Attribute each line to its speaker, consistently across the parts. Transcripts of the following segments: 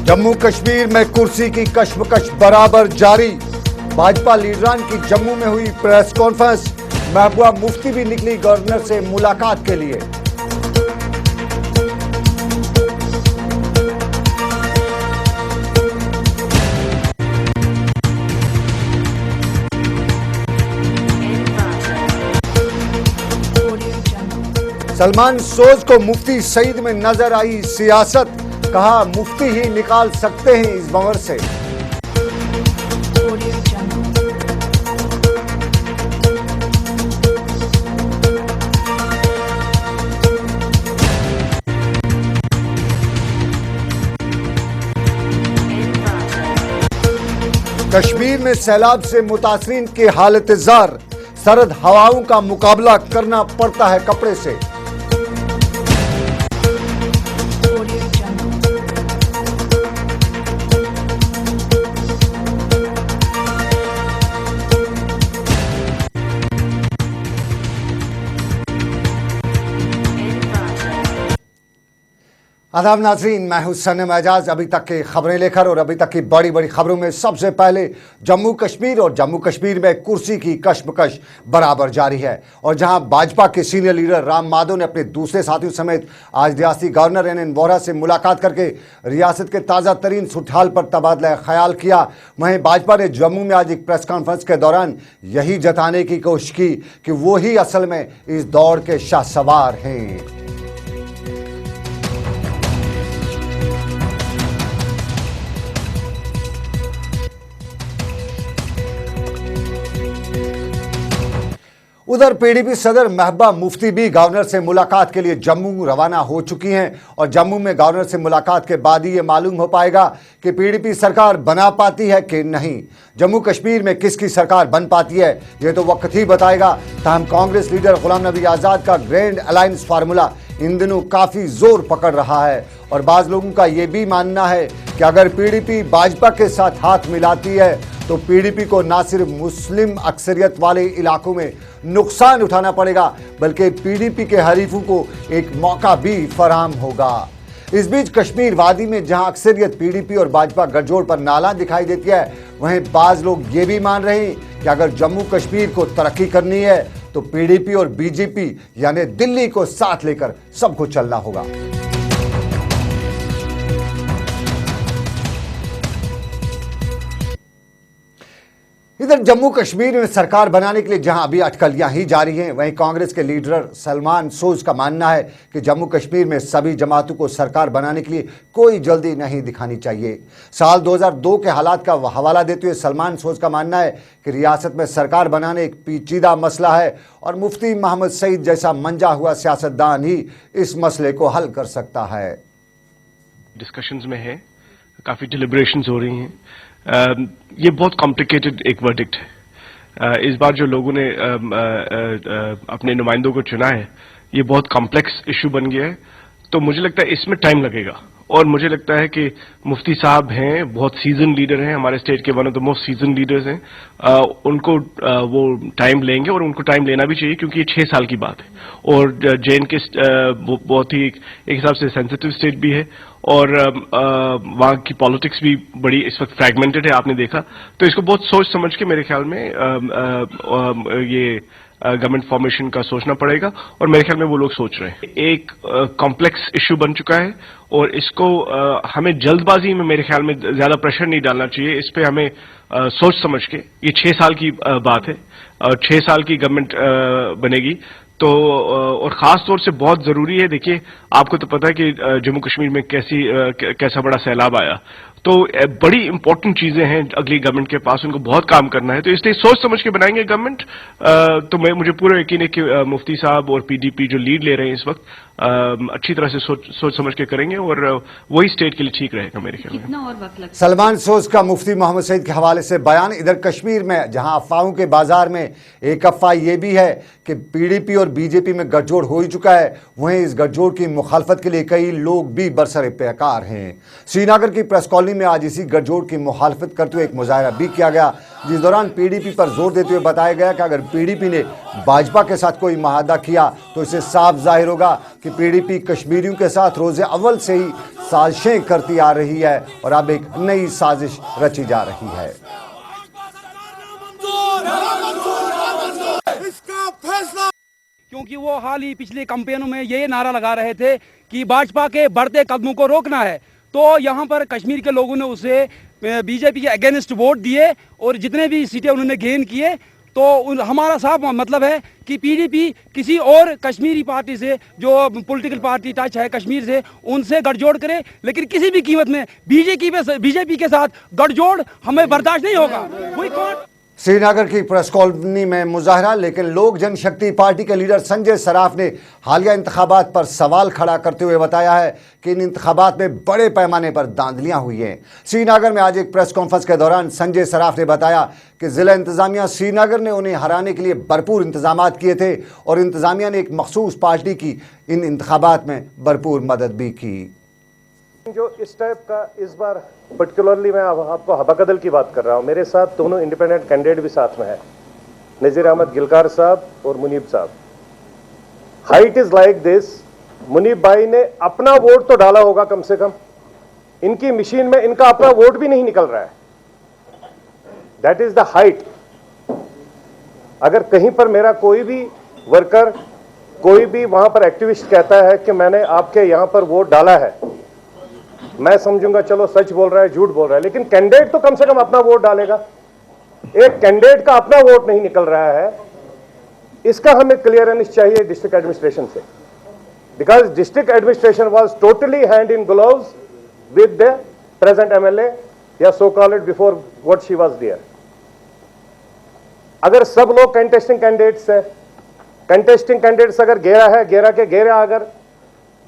Speaker 1: जम्मू कश्मीर में कुर्सी की कश्मकश बराबर जारी। भाजपा लीडरान की जम्मू में हुई प्रेस कॉन्फ्रेंस। महबूबा मुफ्ती भी निकली गवर्नर से मुलाकात के लिए। सलमान सोज को मुफ्ती सईद में नजर आई सियासत। कहा मुफ्ती ही निकाल सकते हैं इस भंवर से। कश्मीर में सैलाब से मुतासरीन की हालत जार। सर्द हवाओं का मुकाबला करना पड़ता है कपड़े से। आदाब नाज़रीन, मैं हूं सनम एजाज। अभी तक की खबरें लेकर और अभी तक की बड़ी बड़ी खबरों में सबसे पहले जम्मू कश्मीर और जम्मू कश्मीर में कुर्सी की कश्मकश बराबर जारी है। और जहां भाजपा के सीनियर लीडर राम माधव ने अपने दूसरे साथियों समेत आज रियासती गवर्नर एन वोहरा से मुलाकात करके रियासत के ताज़ा तरीन सूरत-ए-हाल पर तबादला ख्याल किया, वहीं भाजपा ने जम्मू में आज एक प्रेस कॉन्फ्रेंस के दौरान यही जताने की कोशिश की कि वो ही असल में इस दौड़ के शाहसवार हैं। उधर पीडीपी सदर महबूबा मुफ्ती भी गवर्नर से मुलाकात के लिए जम्मू रवाना हो चुकी हैं और जम्मू में गवर्नर से मुलाकात के बाद ही ये मालूम हो पाएगा कि पीडीपी सरकार बना पाती है कि नहीं। जम्मू कश्मीर में किसकी सरकार बन पाती है ये तो वक्त ही बताएगा। ताहम कांग्रेस लीडर गुलाम नबी आज़ाद का ग्रैंड अलायंस फार्मूला इन दिनों काफ़ी जोर पकड़ रहा है और बाज़ लोगों का ये भी मानना है कि अगर पीडीपी भाजपा के साथ हाथ मिलाती है तो पीडीपी को ना सिर्फ मुस्लिम अक्सरियत वाले इलाकों में नुकसान उठाना पड़ेगा बल्कि पीडीपी के हरीफों को एक मौका भी फराहम होगा। इस बीच कश्मीर वादी में जहां अक्सरियत पीडीपी और भाजपा गठजोड़ पर नाला दिखाई देती है, वहीं बाज लोग ये भी मान रहे हैं कि अगर जम्मू कश्मीर को तरक्की करनी है तो पीडीपी और बीजेपी यानी दिल्ली को साथ लेकर सबको चलना होगा। इधर जम्मू कश्मीर में सरकार बनाने के लिए जहां अभी अटकलियां ही जारी हैं, वहीं कांग्रेस के लीडर सलमान सोज का मानना है कि जम्मू कश्मीर में सभी जमातों को सरकार बनाने के लिए कोई जल्दी नहीं दिखानी चाहिए। साल 2002 के हालात का हवाला देते हुए सलमान सोज का मानना है कि रियासत में सरकार बनाने एक पेचीदा मसला है और मुफ्ती मोहम्मद सईद जैसा मंजा हुआ सियासतदान ही इस मसले को हल कर सकता है।
Speaker 2: डिस्कशंस में है, काफी डिलिब्रेशंस हो रही हैं। ये बहुत कॉम्प्लिकेटेड एक वर्डिक्ट है। इस बार जो लोगों ने अपने नुमाइंदों को चुना है ये बहुत कॉम्प्लेक्स इशू बन गया है, तो मुझे लगता है इसमें टाइम लगेगा। और मुझे लगता है कि मुफ्ती साहब हैं, बहुत सीजन लीडर हैं, हमारे स्टेट के one of the most season leaders हैं। उनको वो टाइम लेंगे और उनको टाइम लेना भी चाहिए क्योंकि ये 6 साल की बात है और जेएन के बहुत ही एक हिसाब से सेंसिटिव स्टेट भी है और वहाँ की पॉलिटिक्स भी बड़ी इस वक्त फ्रैगमेंटेड है, आपने देखा। तो इसको बहुत सोच समझ के मेरे ख्याल में ये गवर्नमेंट फॉर्मेशन का सोचना पड़ेगा और मेरे ख्याल में वो लोग सोच रहे हैं। एक कॉम्प्लेक्स इशू बन चुका है और इसको हमें जल्दबाजी में मेरे ख्याल में ज्यादा प्रेशर नहीं डालना चाहिए। इस पे हमें सोच समझ के, ये 6 साल की बात है और 6 साल की गवर्नमेंट बनेगी तो और खास तौर से बहुत जरूरी है। देखिए, आपको तो पता है कि जम्मू कश्मीर में कैसा बड़ा सैलाब आया, तो बड़ी इंपॉर्टेंट चीजें हैं अगली गवर्नमेंट के पास, उनको बहुत काम करना है। तो इसलिए सोच समझ के बनाएंगे गवर्नमेंट। तो मुझे पूरा यकीन है कि मुफ्ती साहब और पीडीपी जो लीड ले रहे हैं इस वक्त अच्छी तरह से सोच समझ के करेंगे और वही स्टेट के लिए ठीक रहेगा मेरे ख्याल में।
Speaker 3: कितना और वक्त लगता है?
Speaker 1: सलमान सोज का मुफ्ती मोहम्मद सईद के हवाले से बयान। इधर कश्मीर में जहां अफवाहों के बाजार में एक अफवाह यह भी है कि पीडीपी और बीजेपी में गठजोड़ हो ही चुका है, वहीं इस गठजोड़ की मुखालफत के लिए कई लोग भी बरसरे पैकार हैं। श्रीनगर की प्रेस कॉलोनी में आज इसी गठजोड़ की मुखालफत करते हुए एक मुजाहरा भी किया गया, जिस दौरान पीडीपी पर जोर देते हुए बताया गया कि अगर पीडीपी ने भाजपा के साथ कोई मुआहदा किया तो इससे साफ जाहिर होगा कि पीडीपी कश्मीरियों के साथ रोज़े अव्वल से ही साजिशें करती आ रही है और अब एक नई साजिश रची जा रही है।
Speaker 3: इसका फैसला, क्योंकि वो हाल ही पिछले कैंपेनों में ये नारा लगा रहे थे कि भाजपा के बढ़ते कदमों को रोकना है, तो यहाँ पर कश्मीर के लोगों ने उसे बीजेपी के अगेंस्ट वोट दिए और जितने भी सीटें उन्होंने गेन किए। तो हमारा साफ मतलब है कि पीडीपी किसी और कश्मीरी पार्टी से, जो पॉलिटिकल पार्टी टच है कश्मीर से, उनसे गठजोड़ करे, लेकिन किसी भी कीमत में बीजेपी के साथ गठजोड़ हमें बर्दाश्त नहीं होगा।
Speaker 1: श्रीनगर की प्रेस कॉलोनी में मुजाहरा, लेकिन लोक जनशक्ति पार्टी के लीडर संजय सराफ ने हालिया इंतखाबात पर सवाल खड़ा करते हुए बताया है कि इन इंतखाबात में बड़े पैमाने पर धांधलियां हुई हैं। श्रीनगर में आज एक प्रेस कॉन्फ्रेंस के दौरान संजय सराफ ने बताया कि जिला इंतजामिया श्रीनगर ने उन्हें हराने के लिए भरपूर इंतजाम किए थे और इंतजामिया ने एक मखसूस पार्टी की इन इंतखाबात में भरपूर मदद भी की।
Speaker 4: जो इस टाइप का इस बार पर्टिकुलरली मैं आपको हबाकदल की बात कर रहा हूं, मेरे साथ दोनों इंडिपेंडेंट कैंडिडेट भी साथ में है, नजीर अहमद गिलकार साहब और मुनीब साहब। Height is like this, Munib भाई ने अपना वोट तो डाला होगा कम से कम, इनकी मशीन में इनका अपना वोट भी नहीं निकल रहा है। That is the height. अगर कहीं पर मेरा कोई भी वर्कर, कोई भी वहां पर एक्टिविस्ट कहता है कि मैंने आपके यहां पर वोट डाला है, मैं समझूंगा चलो सच बोल रहा है, झूठ बोल रहा है, लेकिन कैंडिडेट तो कम से कम अपना वोट डालेगा। एक कैंडिडेट का अपना वोट नहीं निकल रहा है, इसका हमें क्लियरेंस चाहिए डिस्ट्रिक्ट एडमिनिस्ट्रेशन से, because district administration was totally hand in gloves with the present MLA या so called before what she was there. अगर सब लोग कंटेस्टिंग कैंडिडेट्स है, कंटेस्टिंग कैंडिडेट्स अगर घेरा है, घेरा के घेरा अगर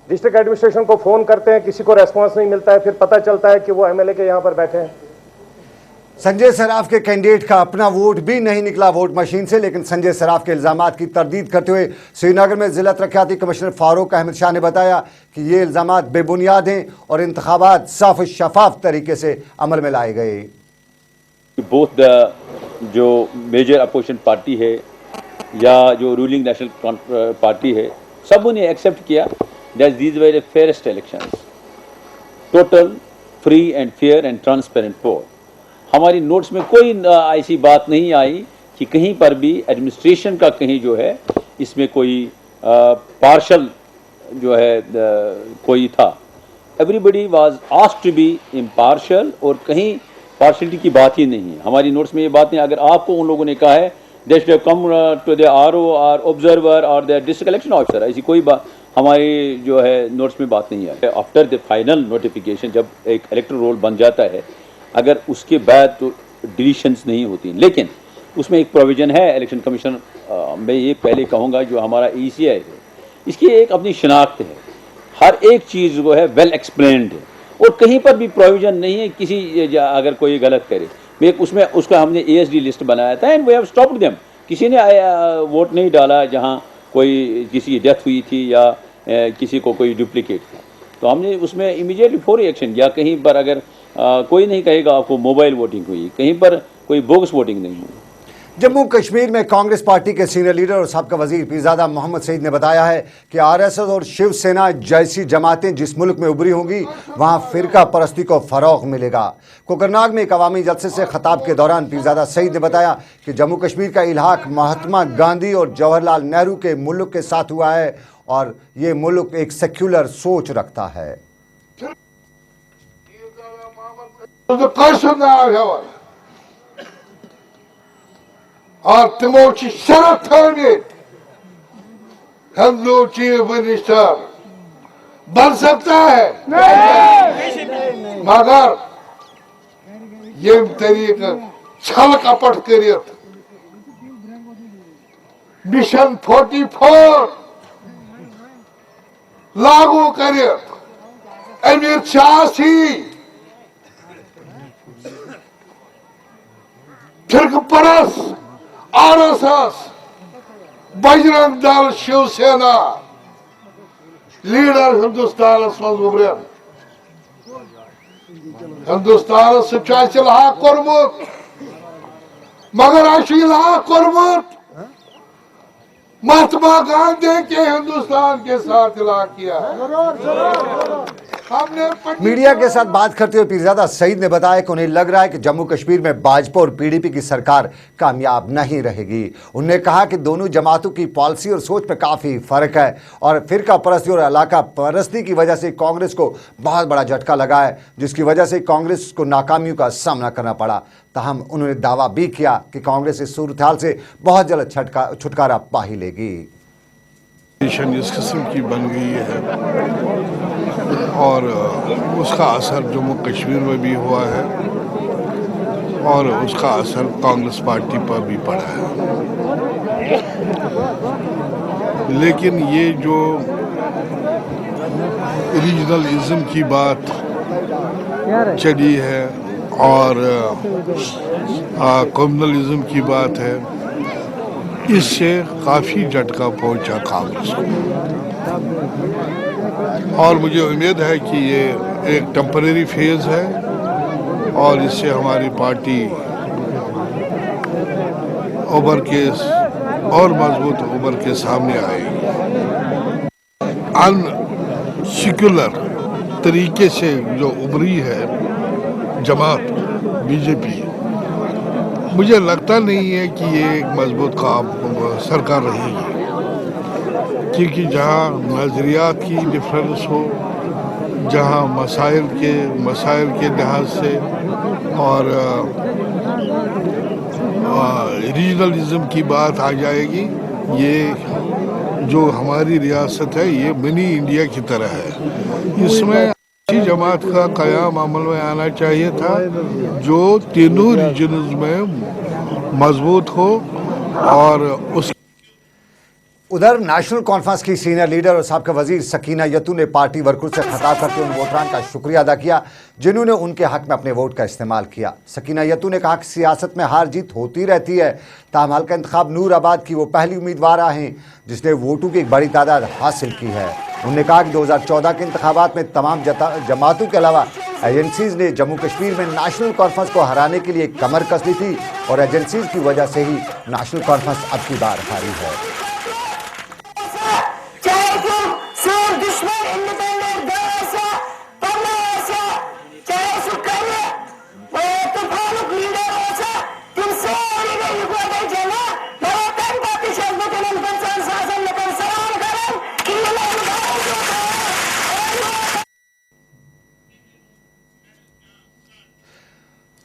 Speaker 4: डिस्ट्रिक्ट एडमिनिस्ट्रेशन को फोन करते हैं, किसी को रेस्पॉन्स नहीं मिलता है, फिर पता चलता है कि वो एमएलए के यहां पर बैठे हैं।
Speaker 1: संजय सराफ के कैंडिडेट का अपना वोट भी नहीं निकला वोट मशीन से, लेकिन संजय सराफ के इल्जामात की तरदीद करते हुए श्रीनगर में जिला तरक्याती कमिश्नर फारूक अहमद शाह ने बताया कि ये इल्जामात बेबुनियाद हैं और इंतखाबात साफ शफाफ तरीके से अमल में लाए गए।
Speaker 5: बोथ द जो मेजर अपोजिशन पार्टी है या जो रूलिंग नेशनल पार्टी है, सबों ने एक्सेप्ट किया that these were the fairest elections, total free and fair and transparent poll। हमारी नोट्स में कोई ऐसी बात नहीं आई कि कहीं पर भी एडमिनिस्ट्रेशन का कहीं जो है इसमें कोई पार्शल जो है कोई था। Everybody was asked to be impartial और कहीं पार्शलिटी की बात ही नहीं है हमारी नोट्स में। ये बात नहीं, अगर आपको उन लोगों ने कहा है they should come to the RO और ऑब्जर्वर और द डिस्ट्रिक्ट इलेक्शन ऑफिसर, ऐसी कोई बात हमारी जो है नोट्स में बात नहीं है। आफ्टर द फाइनल नोटिफिकेशन जब एक इलेक्टोरल रोल बन जाता है, अगर उसके बाद तो डिलीशंस नहीं होती, लेकिन उसमें एक प्रोविजन है इलेक्शन कमीशन, मैं ये पहले कहूँगा जो हमारा ECI है इसकी एक अपनी शनाख्त है, हर एक चीज़ जो है वेल एक्सप्लेन्ड है और कहीं पर भी प्रोविजन नहीं है किसी अगर कोई गलत करे। मैं उसमें उसका हमने ASD लिस्ट बनाया था and we have stopped them. किसी ने वोट नहीं डाला जहाँ कोई किसी की डेथ हुई थी या किसी को कोई डुप्लीकेट था, तो हमने उसमें इमीडिएटली फौरी एक्शन किया। कहीं पर अगर कोई नहीं कहेगा आपको मोबाइल वोटिंग हुई, कहीं पर कोई बोगस वोटिंग नहीं हुई।
Speaker 1: जम्मू कश्मीर में कांग्रेस पार्टी के सीनियर लीडर और साबका वजीर पीरजादा मोहम्मद सईद ने बताया है कि RSS और शिवसेना जैसी जमातें जिस मुल्क में उभरी होंगी वहां फिरका परस्ती को फरोग मिलेगा। कोकरनाग में एक अवामी जलसे से खताब के दौरान पीरजादा सईद ने बताया कि जम्मू कश्मीर का इल्हाक महात्मा गांधी और जवाहरलाल नेहरू के मुल्क के साथ हुआ है और ये मुल्क एक सेक्युलर सोच रखता है।
Speaker 6: और तिमो शरत थमित हिंदू चीफ मिनिस्टर बन सकता है नहीं। मगर ये तरीके छल कपट कर मिशन 44 लागू कर अमित शाह फिर परस RSS बजरंग दल शिवसेना लीडर हिंदुस्तान मज उभरन हिंदुस्तान लाहा कोरमुत मगर लाहा कोरमुत महात्मा गांधी के हिंदुस्तान के साथ इलाहा किया है। हमने
Speaker 1: मीडिया के साथ बात करते हुए पीरजादा सईद ने बताया कि उन्हें लग रहा है कि जम्मू कश्मीर में भाजपा और पीडीपी की सरकार कामयाब नहीं रहेगी। उन्होंने कहा कि दोनों जमातों की पॉलिसी और सोच में काफ़ी फर्क है और फिरका परस्ती और इलाका परस्ती की वजह से कांग्रेस को बहुत बड़ा झटका लगा है, जिसकी वजह से कांग्रेस को नाकामियों का सामना करना पड़ा। ताहम उन्होंने दावा भी किया कि कांग्रेस इस सूरत हाल से बहुत जल्द छुटकारा पा ही लेगी।
Speaker 6: इस किस्म की बन गई है और उसका असर जम्मू कश्मीर में भी हुआ है और उसका असर कांग्रेस पार्टी पर भी पड़ा है। लेकिन ये जो रीजनलिज्म की बात चली है और कम्युनलिज्म की बात है, इससे काफ़ी झटका पहुंचा कांग्रेस को और मुझे उम्मीद है कि ये एक टेम्परेरी फेज है और इससे हमारी पार्टी उभर के और मजबूत उभर के सामने आएगी। अनसेक्युलर तरीके से जो उभरी है जमात बीजेपी, मुझे लगता नहीं है कि ये एक मजबूत सरकार रहेगी, क्योंकि जहाँ नज़रियात की डिफरेंस हो, जहाँ मसाइल के लिहाज से और रीजनलिज्म की बात आ जाएगी। ये जो हमारी रियासत है ये मिनी इंडिया की तरह है। इसमें अच्छी जमात का क़याम अमल में आना चाहिए था जो तीनों रीजन्स में मजबूत हो और उस
Speaker 1: उधर नेशनल कॉन्फ्रेंस की सीनियर लीडर और साबिक़ वजीर सकीना यतू ने पार्टी वर्करों से खिताब करते हुए उन वोटरान का शुक्रिया अदा किया जिन्होंने उनके हक में अपने वोट का इस्तेमाल किया। सकीना यतू ने कहा कि सियासत में हार जीत होती रहती है, ताहम हल्का इंतखाब नूराबाद की वो पहली उम्मीदवार हैं जिसने वोटों की एक बड़ी तादाद हासिल की है। उन्होंने कहा कि 2014 के इंतखाबात में तमाम जमातों के अलावा एजेंसीज ने जम्मू कश्मीर में नेशनल कॉन्फ्रेंस को हराने के लिए कमर कस ली थी और एजेंसीज की वजह से ही नेशनल कॉन्फ्रेंस अब की बार हारी है।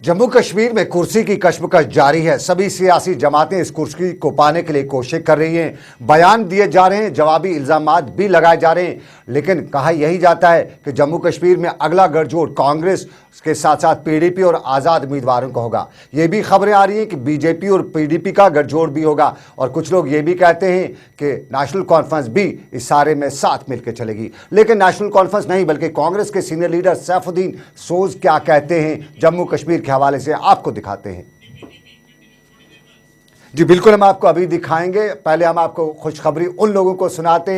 Speaker 1: जम्मू कश्मीर में कुर्सी की कश्मकश जारी है। सभी सियासी जमातें इस कुर्सी को पाने के लिए कोशिश कर रही हैं। बयान दिए जा रहे हैं, जवाबी इल्जामात भी लगाए जा रहे हैं, लेकिन कहा यही जाता है कि जम्मू कश्मीर में अगला गठजोड़ कांग्रेस के साथ साथ पीडीपी और आज़ाद उम्मीदवारों का होगा। ये भी खबरें आ रही हैं कि बीजेपी और पीडीपी का गठजोड़ भी होगा और कुछ लोग ये भी कहते हैं कि नेशनल कॉन्फ्रेंस भी इस सारे में साथ मिलकर चलेगी। लेकिन नेशनल कॉन्फ्रेंस नहीं बल्कि कांग्रेस के सीनियर लीडर सैफुद्दीन सोज क्या कहते हैं जम्मू कश्मीर के हवाले से आपको दिखाते हैं। जी बिल्कुल, हम आपको अभी दिखाएंगे। पहले हम आपको खुशखबरी उन लोगों को सुनाते हैं